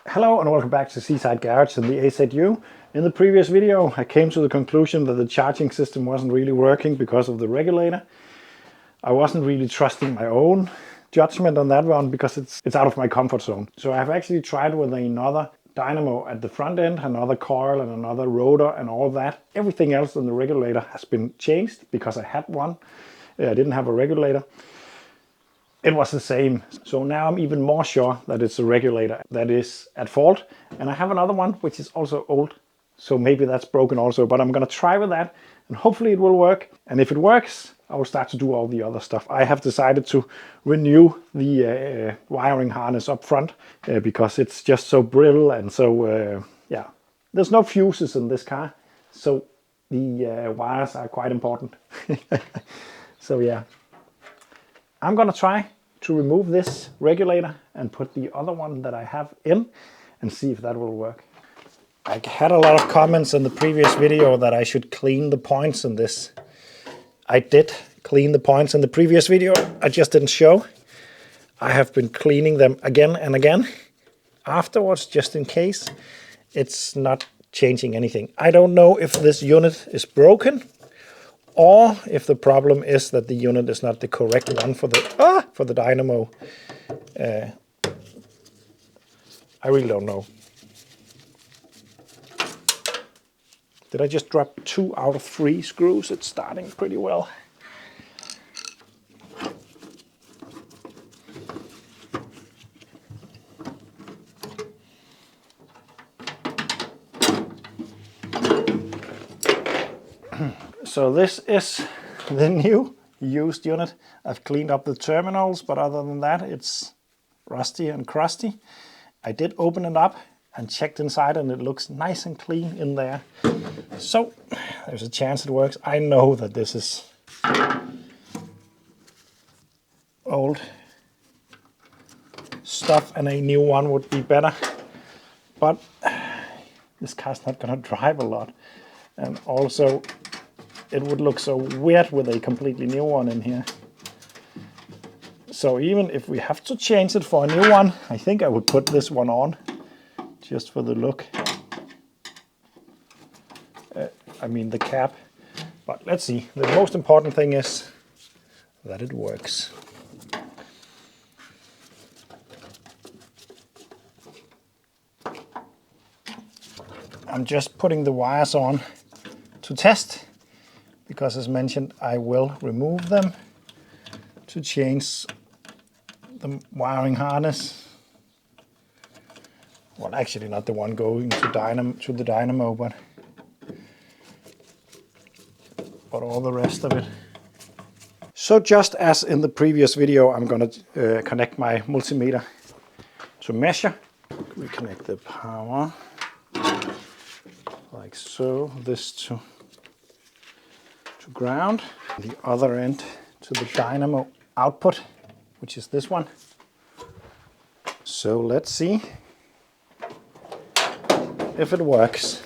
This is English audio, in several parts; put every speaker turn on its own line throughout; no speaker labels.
Hello and welcome back to Seaside Garage and the AZU. In the previous video I came to the conclusion that the charging system wasn't really working because of the regulator. I wasn't really trusting my own judgment on that one because it's out of my comfort zone. So I've actually tried with another dynamo at the front end, another coil and another rotor and all that. Everything else on the regulator has been changed because I had one. I didn't have a regulator. It was the same. So now I'm even more sure that it's the regulator that is at fault. And I have another one which is also old. So maybe that's broken also, but I'm gonna try with that and hopefully it will work. And if it works, I will start to do all the other stuff. I have decided to renew the wiring harness up front because it's just so brittle and so, yeah. There's no fuses in this car. So the wires are quite important. So yeah. I'm gonna try to remove this regulator and put the other one that I have in and see if that will work. I had a lot of comments in the previous video that I should clean the points in this. I did clean the points in the previous video, I just didn't show. I have been cleaning them again and again afterwards, just in case. It's not changing anything. I don't know if this unit is broken or if the problem is that the unit is not the correct one for the dynamo. I really don't know. Did I just drop 2 out of 3 screws? It's starting pretty well. So this is the new used unit. I've cleaned up the terminals, but other than that, it's rusty and crusty. I did open it up and checked inside and it looks nice and clean in there. So there's a chance it works. I know that this is old stuff and a new one would be better, but this car's not gonna drive a lot. And also it would look so weird with a completely new one in here. So even if we have to change it for a new one, I think I would put this one on just for the look. I mean the cap. But let's see. The most important thing is that it works. I'm just putting the wires on to test, because as mentioned, I will remove them to change the wiring harness. Well, actually not the one going to the dynamo, but all the rest of it. So just as in the previous video, I'm gonna connect my multimeter to measure. Reconnect the power, like so, this to ground, the other end to the dynamo output, which is this one. So let's see if it works.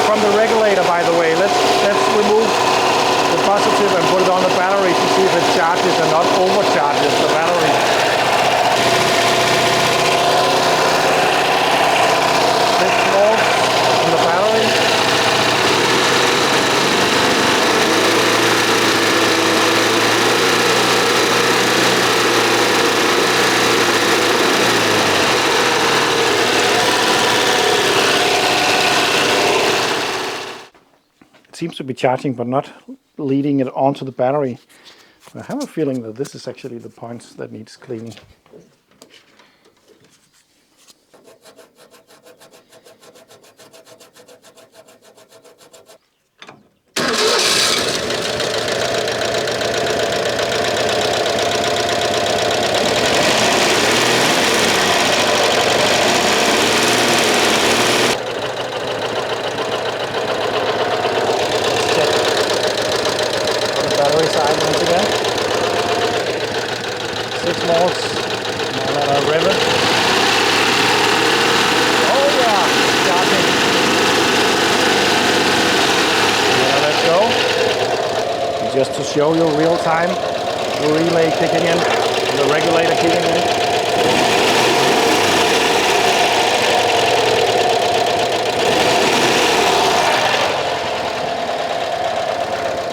From the regulator, by the way, let's remove the positive and put it on the battery to see if it charges and not overcharges the battery. 6 volts on the battery. Seems to be charging but not leading it onto the battery. I have a feeling that this is actually the points that needs cleaning. Battery side once again. 6 volts. Now let our rivet. Oh yeah, charging. Now let's go. And just to show you real time, the relay kicking in, the regulator kicking in.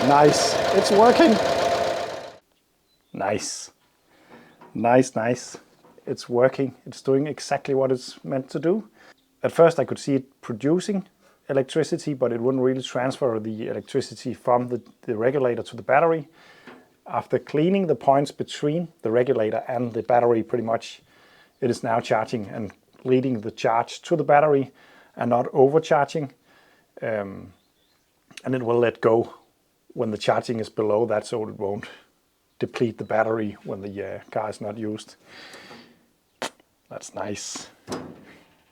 Nice. It's working. Nice. Nice, nice. It's working. It's doing exactly what it's meant to do. At first I could see it producing electricity, but it wouldn't really transfer the electricity from the regulator to the battery. After cleaning the points between the regulator and the battery pretty much, it is now charging and leading the charge to the battery and not overcharging. And it will let go when the charging is below that, so it won't deplete the battery when the car is not used. That's nice.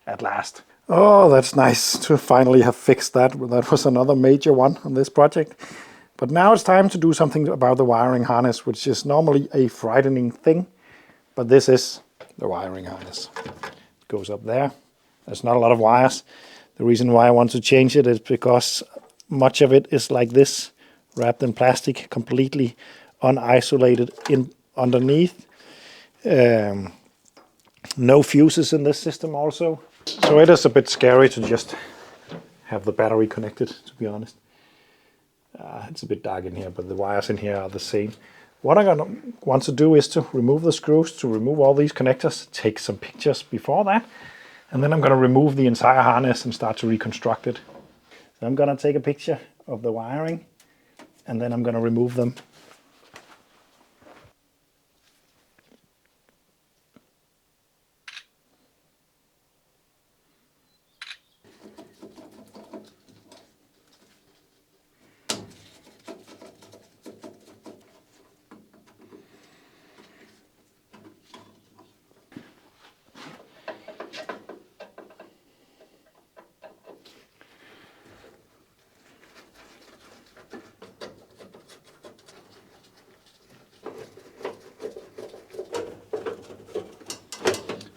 At last. Oh, that's nice to finally have fixed that. That was another major one on this project. But now it's time to do something about the wiring harness, which is normally a frightening thing. But this is the wiring harness. It goes up there. There's not a lot of wires. The reason why I want to change it is because much of it is like this, wrapped in plastic, completely unisolated underneath. No fuses in this system also. So it is a bit scary to just have the battery connected, to be honest. It's a bit dark in here, but the wires in here are the same. What I'm gonna want to do is to remove the screws, to remove all these connectors, take some pictures before that, and then I'm gonna remove the entire harness and start to reconstruct it. So I'm gonna take a picture of the wiring, and then I'm going to remove them.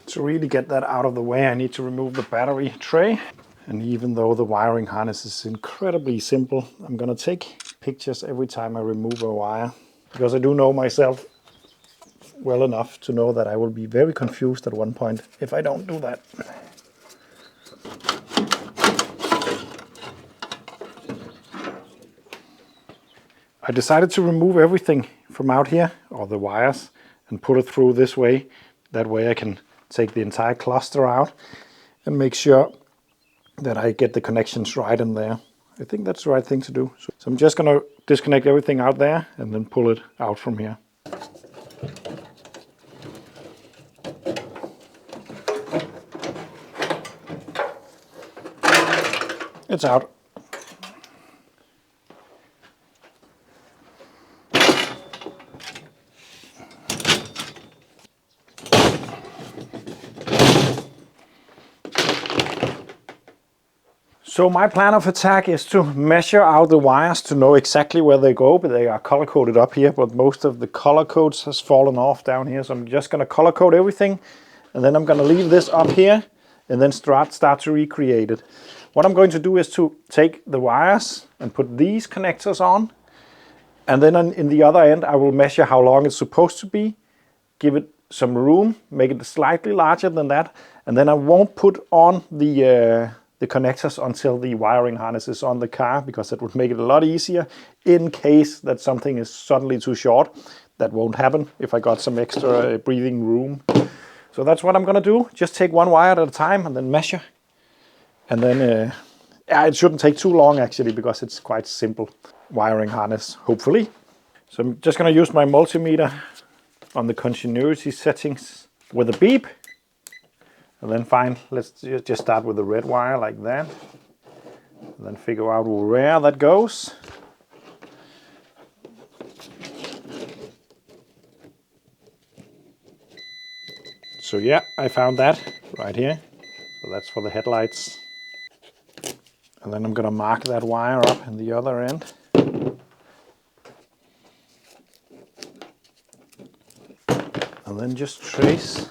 To really get that out of the way, I need to remove the battery tray. And even though the wiring harness is incredibly simple, I'm gonna take pictures every time I remove a wire, because I do know myself well enough to know that I will be very confused at one point if I don't do that. I decided to remove everything from out here, or the wires, and put it through this way. That way I can take the entire cluster out and make sure that I get the connections right in there. I think that's the right thing to do. So I'm just going to disconnect everything out there and then pull it out from here. It's out. So my plan of attack is to measure out the wires to know exactly where they go, but they are color coded up here, but most of the color codes has fallen off down here. So I'm just going to color code everything, and then I'm going to leave this up here and then start to recreate it. What I'm going to do is to take the wires and put these connectors on, and then in the other end I will measure how long it's supposed to be, give it some room, make it slightly larger than that, and then I won't put on the connectors until the wiring harness is on the car, because that would make it a lot easier in case that something is suddenly too short. That won't happen if I got some extra breathing room. So that's what I'm gonna do. Just take one wire at a time and then measure. And then it shouldn't take too long actually, because it's quite simple wiring harness, hopefully. So I'm just going to use my multimeter on the continuity settings with a beep. And then fine, let's just start with the red wire like that. And then figure out where that goes. So yeah, I found that right here. So that's for the headlights. And then I'm going to mark that wire up in the other end. And then just trace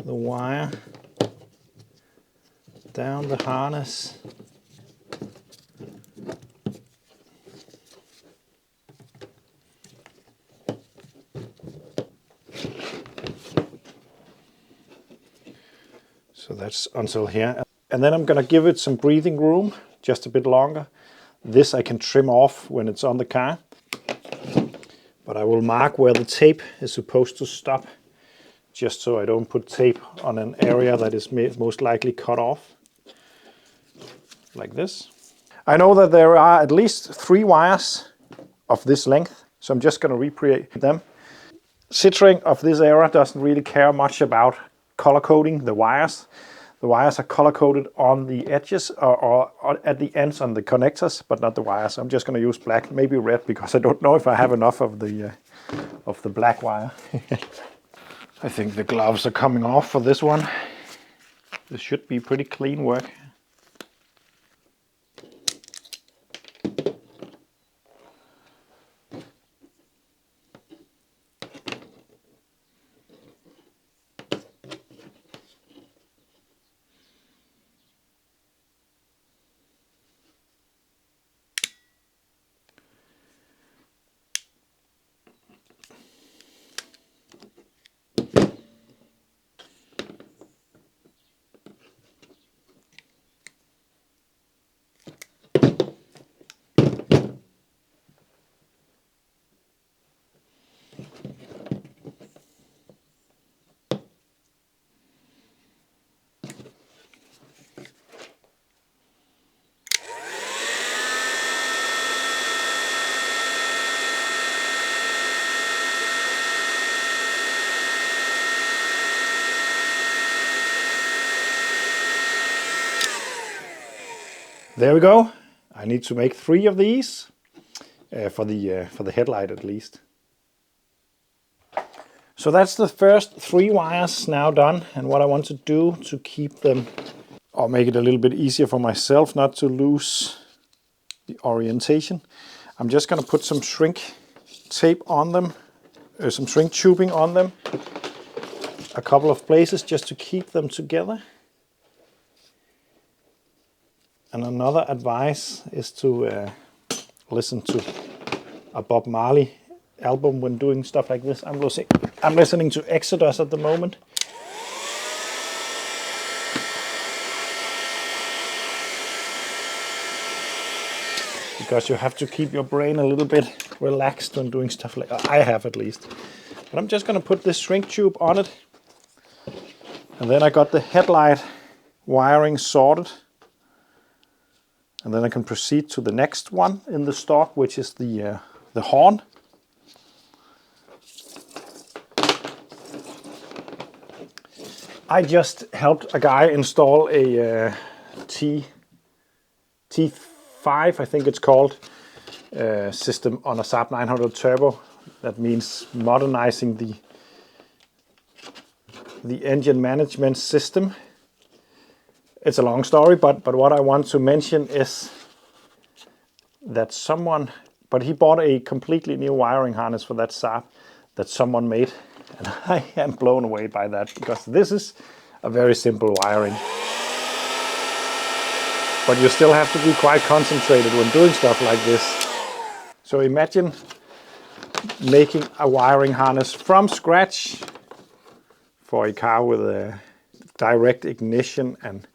the wire down the harness. So that's until here. And then I'm going to give it some breathing room, just a bit longer. This I can trim off when it's on the car. But I will mark where the tape is supposed to stop, just so I don't put tape on an area that is most likely cut off. Like this. I know that there are at least 3 wires of this length, so I'm just going to recreate them. Citroen of this era doesn't really care much about color coding the wires. The wires are color coded on the edges or at the ends on the connectors, but not the wires. I'm just going to use black, maybe red, because I don't know if I have enough of the black wire. I think the gloves are coming off for this one. This should be pretty clean work. There we go. I need to make 3 of these for the headlight at least. So that's the first 3 wires now done, and what I want to do to keep them, or make it a little bit easier for myself not to lose the orientation, I'm just going to put some shrink tape on them, some shrink tubing on them, a couple of places just to keep them together. And another advice is to listen to a Bob Marley album when doing stuff like this. I'm listening to Exodus at the moment. Because you have to keep your brain a little bit relaxed when doing stuff like that. I have at least. But I'm just going to put this shrink tube on it. And then I got the headlight wiring sorted. And then I can proceed to the next one in the stock, which is the horn. I just helped a guy install a T5, I think it's called, system on a Saab 900 Turbo. That means modernizing the engine management system. It's a long story, but what I want to mention is that he bought a completely new wiring harness for that Saab that someone made. And I am blown away by that, because this is a very simple wiring. But you still have to be quite concentrated when doing stuff like this. So imagine making a wiring harness from scratch for a car with a direct ignition and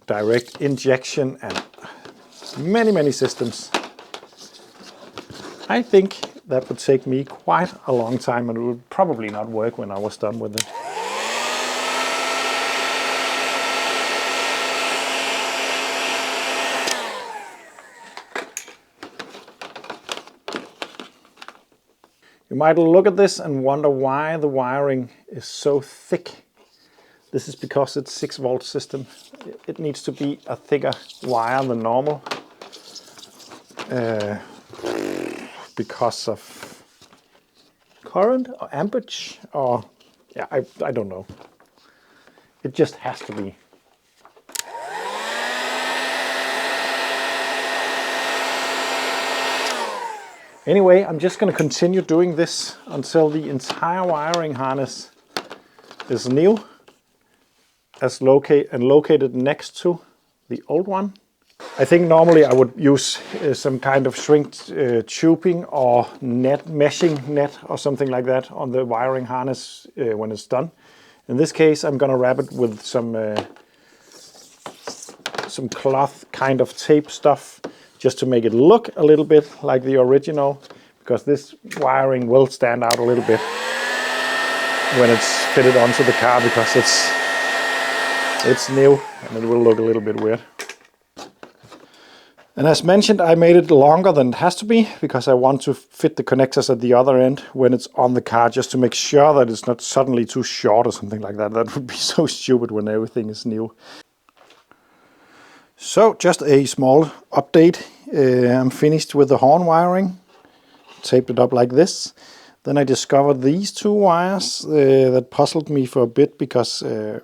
direct injection and many systems. I think that would take me quite a long time, and it would probably not work when I was done with it. You might look at this and wonder why the wiring is so thick. This is because it's 6-volt system. It needs to be a thicker wire than normal because of current or amperage, or yeah, I don't know. It just has to be. Anyway, I'm just going to continue doing this until the entire wiring harness is new and located next to the old one. I think normally I would use some kind of shrink tubing or meshing net or something like that on the wiring harness when it's done. In this case, I'm going to wrap it with some cloth kind of tape stuff, just to make it look a little bit like the original, because this wiring will stand out a little bit when it's fitted onto the car, because it's new and it will look a little bit weird. And as mentioned, I made it longer than it has to be, because I want to fit the connectors at the other end when it's on the car, just to make sure that it's not suddenly too short or something like that. That would be so stupid when everything is new. So just a small update. I'm finished with the horn wiring, taped it up like this. Then I discovered these 2 wires that puzzled me for a bit, because I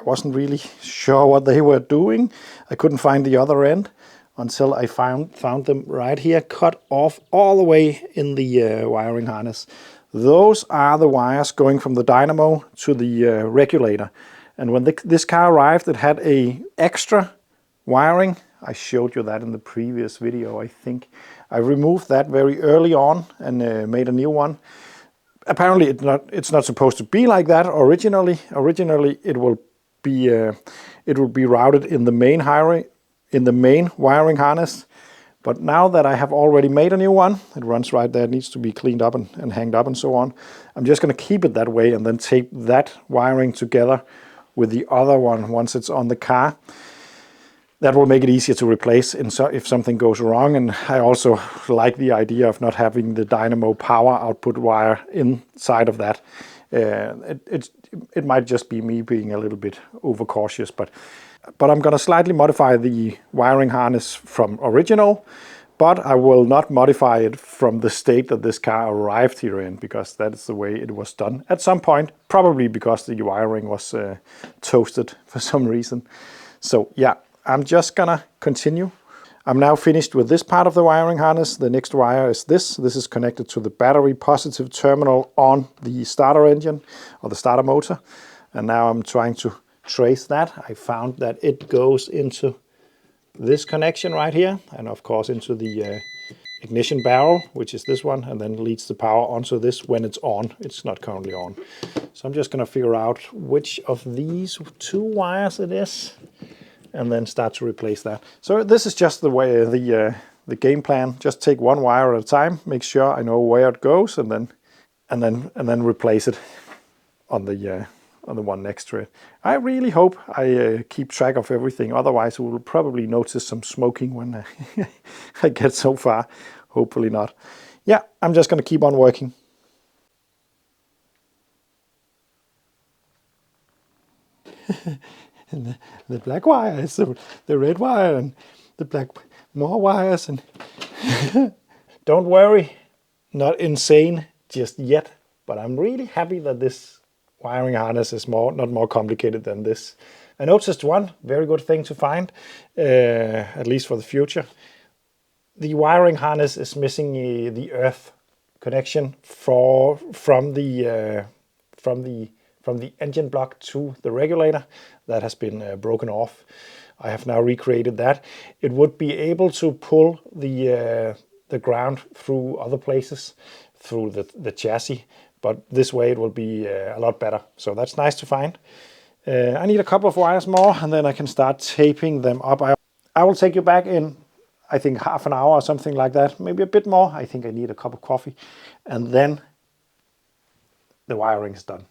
wasn't really sure what they were doing. I couldn't find the other end until I found them right here, cut off all the way in the wiring harness. Those are the wires going from the dynamo to the regulator. And when this car arrived, it had a extra wiring. I showed you that in the previous video, I think. I removed that very early on and made a new one. Apparently it's not supposed to be like that originally. Originally it will be routed in the main wiring harness. But now that I have already made a new one, it runs right there, it needs to be cleaned up and hanged up and so on. I'm just going to keep it that way and then tape that wiring together with the other one once it's on the car. That will make it easier to replace if something goes wrong. And I also like the idea of not having the dynamo power output wire inside of that. It might just be me being a little bit overcautious, but I'm going to slightly modify the wiring harness from original, but I will not modify it from the state that this car arrived here in, because that is the way it was done at some point, probably because the wiring was toasted for some reason. So yeah, I'm just gonna continue. I'm now finished with this part of the wiring harness. The next wire is this. This is connected to the battery positive terminal on the starter engine or the starter motor. And now I'm trying to trace that. I found that it goes into this connection right here, and of course into the ignition barrel, which is this one, and then leads the power onto this when it's on. It's not currently on. So I'm just gonna figure out which of these 2 wires it is, and then start to replace that. So this is just the way the game plan. Just take 1 wire at a time, make sure I know where it goes, and then replace it on the one next to it. I really hope I keep track of everything. Otherwise, we will probably notice some smoking when I get so far. Hopefully not. Yeah, I'm just going to keep on working. And the black wire is the red wire, and the black more wires. And don't worry, not insane just yet, but I'm really happy that this wiring harness is not more complicated than this. I noticed one very good thing to find, at least for the future. The wiring harness is missing the earth connection from the engine block to the regulator. That has been broken off. I have now recreated that. It would be able to pull the ground through other places, through the chassis, but this way it will be a lot better. So that's nice to find. I need a couple of wires more, and then I can start taping them up. I will take you back in, I think, half an hour or something like that, maybe a bit more. I think I need a cup of coffee, and then the wiring is done.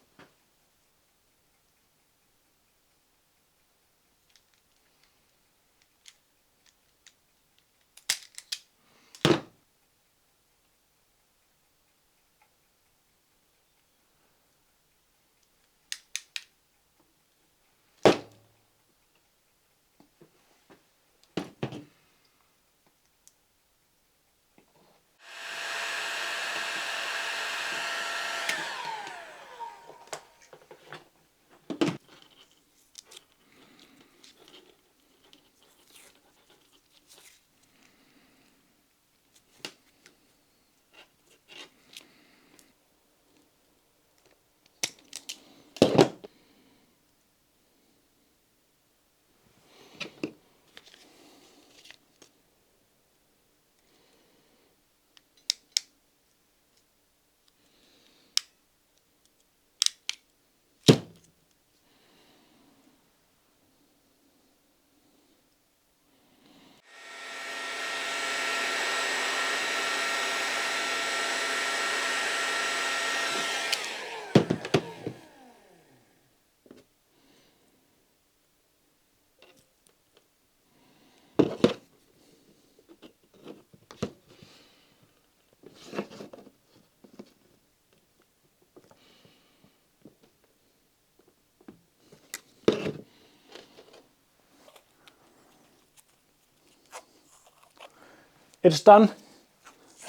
it's done,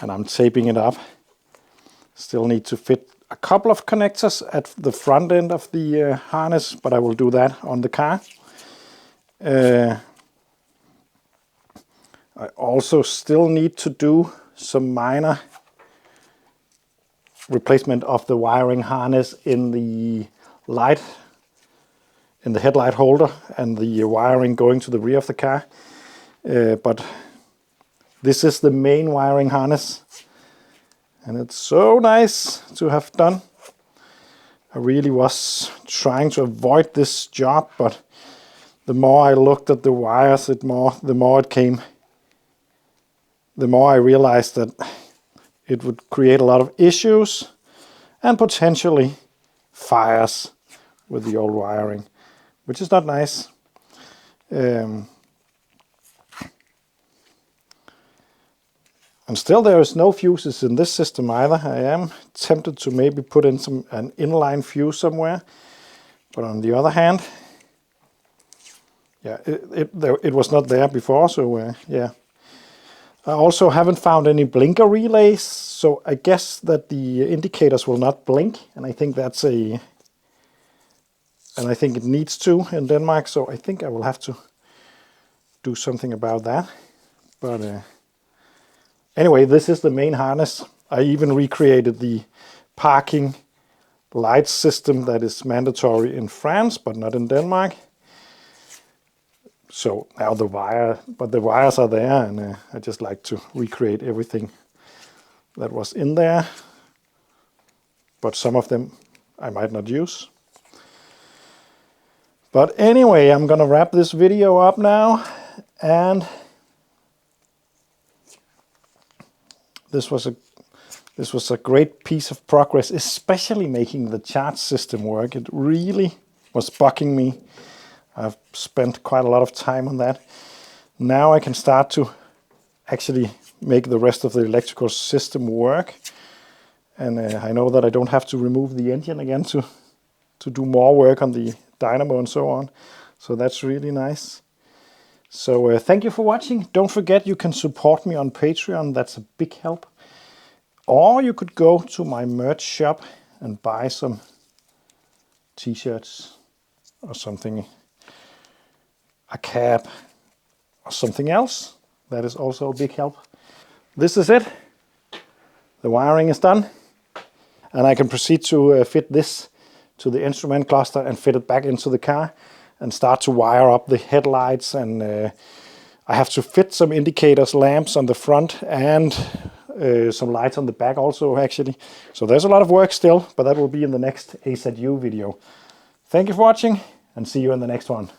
and I'm taping it up. Still need to fit a couple of connectors at the front end of the harness, but I will do that on the car. I also still need to do some minor replacement of the wiring harness in the light, in the headlight holder, and the wiring going to the rear of the car. But this is the main wiring harness, and it's so nice to have done. I really was trying to avoid this job, but the more I looked at the wires, the more it came. The more I realized that it would create a lot of issues and potentially fires with the old wiring, which is not nice. And still there is no fuses in this system either. I am tempted to maybe put in an inline fuse somewhere, but on the other hand, yeah, it was not there before, so yeah. I also haven't found any blinker relays, so I guess that the indicators will not blink, and I think it needs to in Denmark, so I think I will have to do something about that. But anyway, this is the main harness. I even recreated the parking light system that is mandatory in France, but not in Denmark. So now the wires are there, and I just like to recreate everything that was in there. But some of them I might not use. But anyway, I'm gonna wrap this video up now, and this was a great piece of progress, especially making the charge system work. It really was bugging me. I've spent quite a lot of time on that. Now I can start to actually make the rest of the electrical system work. And I know that I don't have to remove the engine again to do more work on the Dynamo and so on. So that's really nice. So thank you for watching. Don't forget you can support me on Patreon. That's a big help. Or you could go to my merch shop and buy some t-shirts or something, a cap or something else. That is also a big help. This is it. The wiring is done, and I can proceed to fit this to the instrument cluster and fit it back into the car and start to wire up the headlights. And I have to fit some indicators, lamps on the front, and some lights on the back also, actually. So there's a lot of work still, but that will be in the next AZU video. Thank you for watching, and see you in the next one.